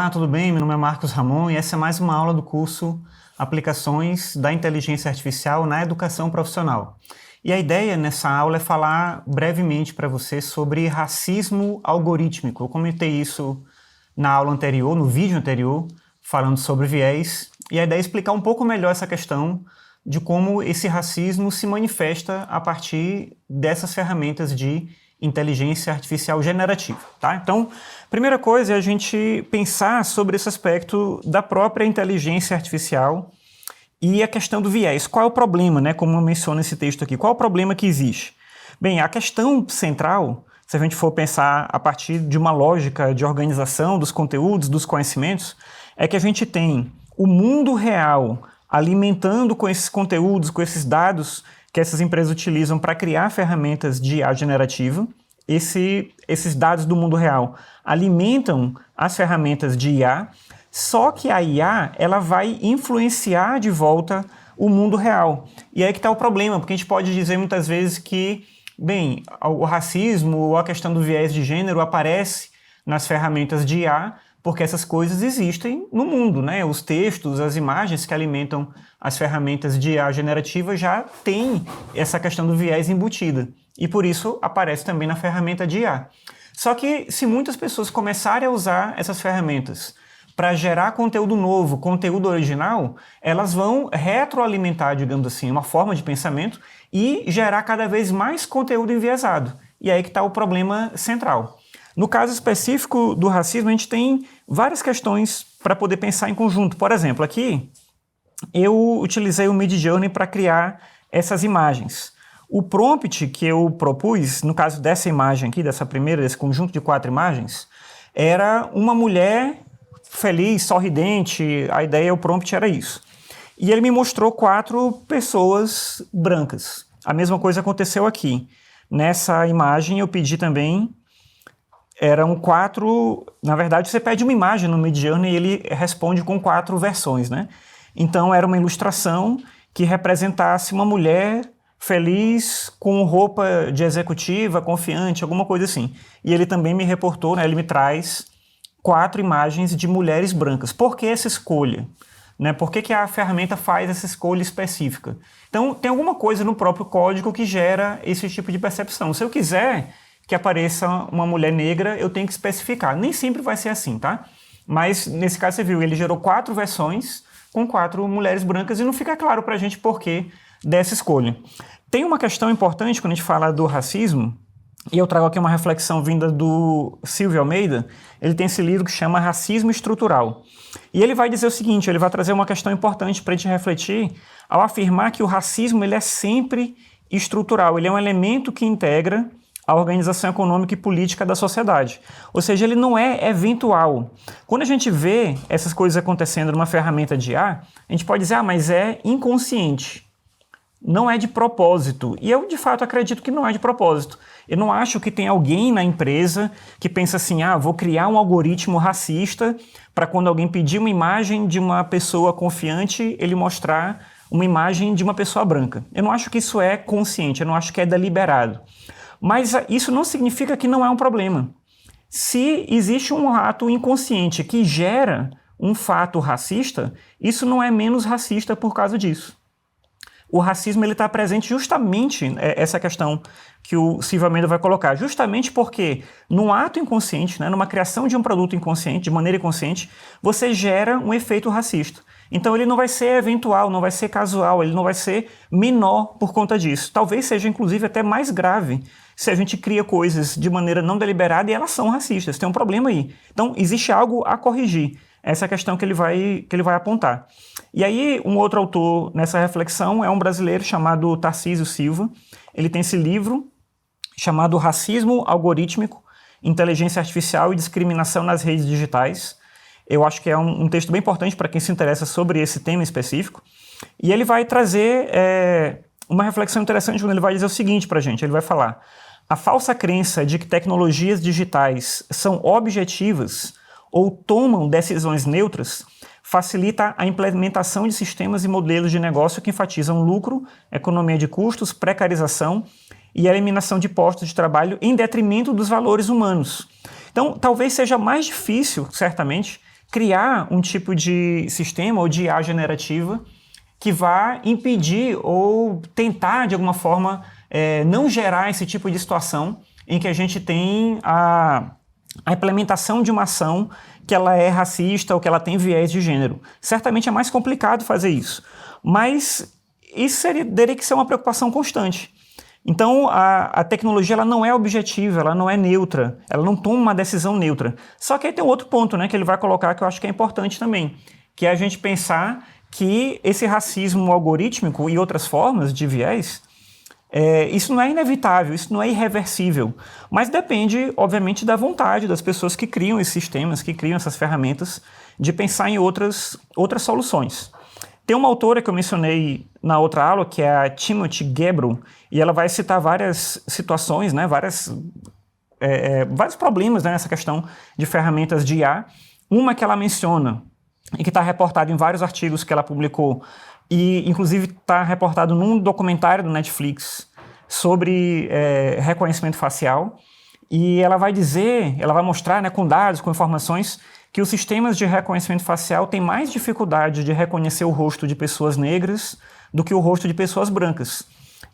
Olá, tudo bem? Meu nome é Marcos Ramon e essa é mais uma aula do curso Aplicações da Inteligência Artificial na Educação Profissional. E a ideia nessa aula é falar brevemente para você sobre racismo algorítmico. Eu comentei isso na aula anterior, no vídeo anterior, falando sobre viés, e a ideia é explicar um pouco melhor essa questão de como esse racismo se manifesta a partir dessas ferramentas de inteligência artificial generativa, tá? Então, primeira coisa é a gente pensar sobre esse aspecto da própria inteligência artificial e a questão do viés. Qual é o problema, né? Como eu menciono nesse texto aqui, qual é o problema que existe? Bem, a questão central, se a gente for pensar a partir de uma lógica de organização dos conteúdos, dos conhecimentos, é que a gente tem o mundo real alimentando com esses conteúdos, com esses dados que essas empresas utilizam para criar ferramentas de IA generativa. Esses dados do mundo real alimentam as ferramentas de IA, só que a IA ela vai influenciar de volta o mundo real. E aí que está o problema, porque a gente pode dizer muitas vezes que, bem, o racismo ou a questão do viés de gênero aparece nas ferramentas de IA, porque essas coisas existem no mundo, né? Os textos, as imagens que alimentam as ferramentas de IA generativa já têm essa questão do viés embutida. E por isso aparece também na ferramenta de IA. Só que se muitas pessoas começarem a usar essas ferramentas para gerar conteúdo novo, conteúdo original, elas vão retroalimentar, digamos assim, uma forma de pensamento e gerar cada vez mais conteúdo enviesado. E aí que está o problema central. No caso específico do racismo, a gente tem várias questões para poder pensar em conjunto. Por exemplo, aqui eu utilizei o Midjourney para criar essas imagens. O prompt que eu propus, no caso dessa imagem aqui, desse conjunto de 4 imagens, era uma mulher feliz, sorridente, a ideia, o prompt era isso. E ele me mostrou 4 pessoas brancas. A mesma coisa aconteceu aqui. Nessa imagem eu pedi também... Eram 4... Na verdade, você pede uma imagem no Midjourney e ele responde com 4 versões, né? Então, era uma ilustração que representasse uma mulher feliz com roupa de executiva, confiante, alguma coisa assim. E ele também me reportou, né? Ele me traz 4 imagens de mulheres brancas. Por que essa escolha? Né? Por que a ferramenta faz essa escolha específica? Então, tem alguma coisa no próprio código que gera esse tipo de percepção. Se eu quiser que apareça uma mulher negra, eu tenho que especificar. Nem sempre vai ser assim, tá? Mas, nesse caso, você viu, ele gerou 4 versões com 4 mulheres brancas e não fica claro pra gente por que dessa escolha. Tem uma questão importante quando a gente fala do racismo, e eu trago aqui uma reflexão vinda do Silvio Almeida. Ele tem esse livro que chama Racismo Estrutural. E ele vai dizer o seguinte, ele vai trazer uma questão importante para a gente refletir ao afirmar que o racismo ele é sempre estrutural, ele é um elemento que integra a organização econômica e política da sociedade. Ou seja, ele não é eventual. Quando a gente vê essas coisas acontecendo numa ferramenta de IA, a gente pode dizer, mas é inconsciente. Não é de propósito. E eu, de fato, acredito que não é de propósito. Eu não acho que tem alguém na empresa que pensa assim, vou criar um algoritmo racista para quando alguém pedir uma imagem de uma pessoa confiante, ele mostrar uma imagem de uma pessoa branca. Eu não acho que isso é consciente, eu não acho que é deliberado. Mas isso não significa que não é um problema. Se existe um ato inconsciente que gera um fato racista, isso não é menos racista por causa disso. O racismo está presente justamente, essa questão que o Silvio Almeida vai colocar, justamente porque num ato inconsciente, né, numa criação de um produto inconsciente, de maneira inconsciente, você gera um efeito racista. Então ele não vai ser eventual, não vai ser casual, ele não vai ser menor por conta disso. Talvez seja inclusive até mais grave se a gente cria coisas de maneira não deliberada e elas são racistas. Tem um problema aí. Então existe algo a corrigir. Essa é a questão que ele vai apontar. E aí um outro autor nessa reflexão é um brasileiro chamado Tarcísio Silva. Ele tem esse livro chamado Racismo Algorítmico, Inteligência Artificial e Discriminação nas Redes Digitais. Eu acho que é um texto bem importante para quem se interessa sobre esse tema específico. E ele vai trazer uma reflexão interessante quando ele vai dizer o seguinte para a gente. Ele vai falar, a falsa crença de que tecnologias digitais são objetivas ou tomam decisões neutras facilita a implementação de sistemas e modelos de negócio que enfatizam lucro, economia de custos, precarização e eliminação de postos de trabalho em detrimento dos valores humanos. Então, talvez seja mais difícil, certamente, criar um tipo de sistema ou de IA generativa que vá impedir ou tentar, de alguma forma, não gerar esse tipo de situação em que a gente tem a implementação de uma ação que ela é racista ou que ela tem viés de gênero. Certamente é mais complicado fazer isso, mas isso teria que ser uma preocupação constante. Então, a tecnologia ela não é objetiva, ela não é neutra, ela não toma uma decisão neutra. Só que aí tem um outro ponto, né, que ele vai colocar que eu acho que é importante também, que é a gente pensar que esse racismo algorítmico e outras formas de viés, isso não é inevitável, isso não é irreversível, mas depende, obviamente, da vontade das pessoas que criam esses sistemas, que criam essas ferramentas, de pensar em outras soluções. Tem uma autora que eu mencionei na outra aula, que é a Timothy Gebru, e ela vai citar várias situações, né, vários problemas, né, nessa questão de ferramentas de IA. Uma que ela menciona, e que está reportado em vários artigos que ela publicou, e inclusive está reportado num documentário do Netflix sobre reconhecimento facial, e ela vai mostrar, né, com dados, com informações, que os sistemas de reconhecimento facial têm mais dificuldade de reconhecer o rosto de pessoas negras do que o rosto de pessoas brancas.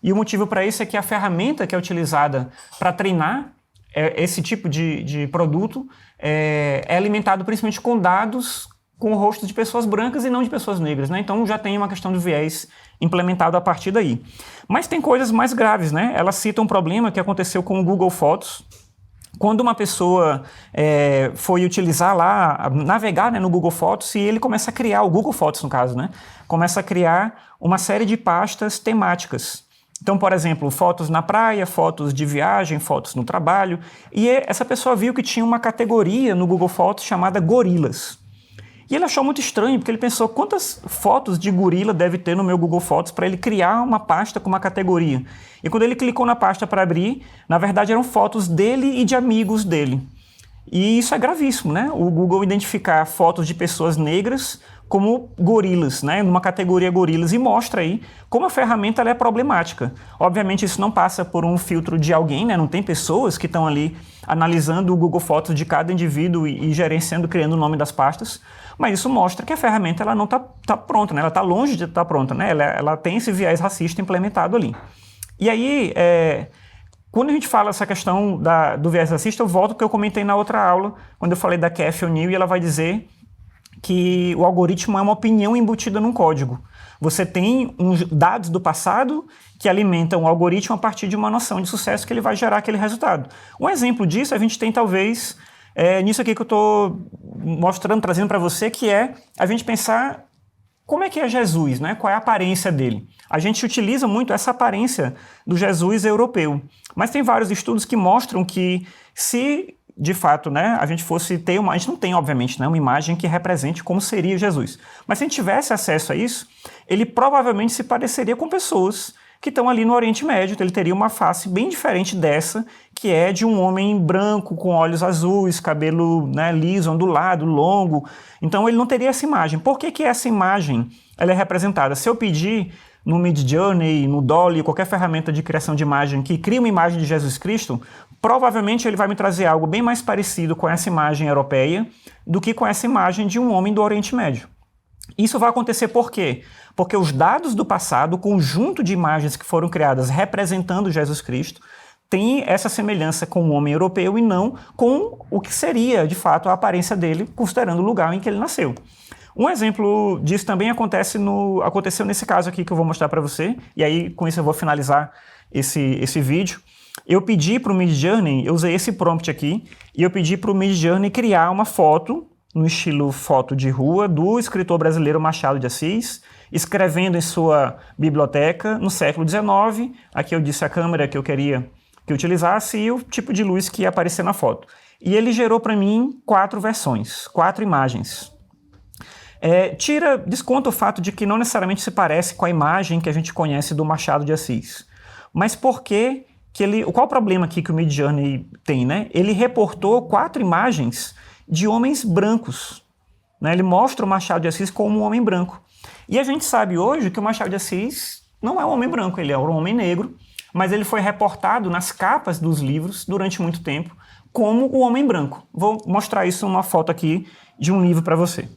E o motivo para isso é que a ferramenta que é utilizada para treinar esse tipo de produto é alimentado principalmente com dados com o rosto de pessoas brancas e não de pessoas negras, né? Então já tem uma questão de viés implementado a partir daí. Mas tem coisas mais graves, né? Ela cita um problema que aconteceu com o Google Fotos. Quando uma pessoa foi utilizar lá, navegar, né, no Google Fotos, e ele começa a criar, o Google Fotos no caso, né, começa a criar uma série de pastas temáticas. Então, por exemplo, fotos na praia, fotos de viagem, fotos no trabalho, e essa pessoa viu que tinha uma categoria no Google Fotos chamada gorilas. E ele achou muito estranho, porque ele pensou, quantas fotos de gorila deve ter no meu Google Fotos para ele criar uma pasta com uma categoria? E quando ele clicou na pasta para abrir, na verdade eram fotos dele e de amigos dele. E isso é gravíssimo, né? O Google identificar fotos de pessoas negras como gorilas, né? Numa categoria gorilas, e mostra aí como a ferramenta ela é problemática. Obviamente isso não passa por um filtro de alguém, né? Não tem pessoas que estão ali analisando o Google Fotos de cada indivíduo e gerenciando, criando o nome das pastas, mas isso mostra que a ferramenta ela não está pronta, né? Ela está longe de estar pronta, né? Ela tem esse viés racista implementado ali. E aí, quando a gente fala essa questão do viés racista, eu volto ao que eu comentei na outra aula, quando eu falei da Cathy O'Neil, e ela vai dizer que o algoritmo é uma opinião embutida num código. Você tem uns dados do passado que alimentam o algoritmo a partir de uma noção de sucesso que ele vai gerar aquele resultado. Um exemplo disso a gente tem talvez nisso aqui que eu estou mostrando, trazendo para você, que é a gente pensar como é que é Jesus, né? Qual é a aparência dele. A gente utiliza muito essa aparência do Jesus europeu, mas tem vários estudos que mostram que se de fato, né, a gente fosse ter a gente não tem, obviamente, né, uma imagem que represente como seria Jesus, mas se a gente tivesse acesso a isso, ele provavelmente se pareceria com pessoas que estão ali no Oriente Médio. Então ele teria uma face bem diferente dessa, que é de um homem branco, com olhos azuis, cabelo, né, liso, ondulado, longo. Então ele não teria essa imagem. Por que essa imagem ela é representada? Se eu pedir no Midjourney, no Dolly, qualquer ferramenta de criação de imagem que cria uma imagem de Jesus Cristo, provavelmente ele vai me trazer algo bem mais parecido com essa imagem europeia do que com essa imagem de um homem do Oriente Médio. Isso vai acontecer por quê? Porque os dados do passado, o conjunto de imagens que foram criadas representando Jesus Cristo, tem essa semelhança com o homem europeu e não com o que seria, de fato, a aparência dele, considerando o lugar em que ele nasceu. Um exemplo disso também aconteceu nesse caso aqui que eu vou mostrar para você, e aí com isso eu vou finalizar esse vídeo. Eu pedi para o Midjourney, eu usei esse prompt aqui, e eu pedi para o Midjourney criar uma foto, no estilo foto de rua, do escritor brasileiro Machado de Assis, escrevendo em sua biblioteca no século XIX. Aqui eu disse a câmera que eu queria que utilizasse e o tipo de luz que ia aparecer na foto. E ele gerou para mim 4 versões, 4 imagens. Desconta o fato de que não necessariamente se parece com a imagem que a gente conhece do Machado de Assis. Mas por que qual o problema aqui que o Midjourney tem, né? Ele reportou 4 imagens de homens brancos, né? Ele mostra o Machado de Assis como um homem branco. E a gente sabe hoje que o Machado de Assis não é um homem branco, ele é um homem negro, mas ele foi reportado nas capas dos livros durante muito tempo como o homem branco. Vou mostrar isso numa foto aqui de um livro para você.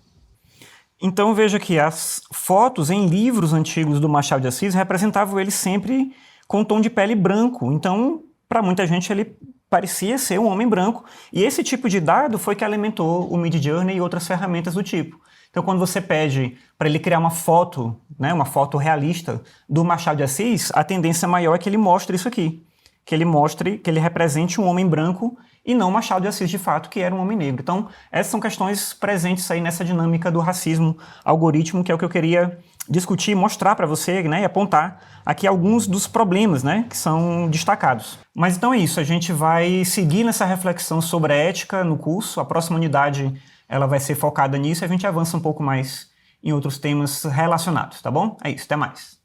Então veja que as fotos em livros antigos do Machado de Assis representavam ele sempre com um tom de pele branco. Então, para muita gente, ele parecia ser um homem branco. E esse tipo de dado foi que alimentou o Midjourney e outras ferramentas do tipo. Então, quando você pede para ele criar uma foto, né, uma foto realista do Machado de Assis, a tendência maior é que ele mostre isso aqui. Que ele mostre, que ele represente um homem branco e não Machado de Assis de fato, que era um homem negro. Então, essas são questões presentes aí nessa dinâmica do racismo algoritmo, que é o que eu queria discutir, mostrar para você, né, e apontar aqui alguns dos problemas, né, que são destacados. Mas então é isso, a gente vai seguir nessa reflexão sobre a ética no curso. A próxima unidade ela vai ser focada nisso e a gente avança um pouco mais em outros temas relacionados, tá bom? É isso, até mais.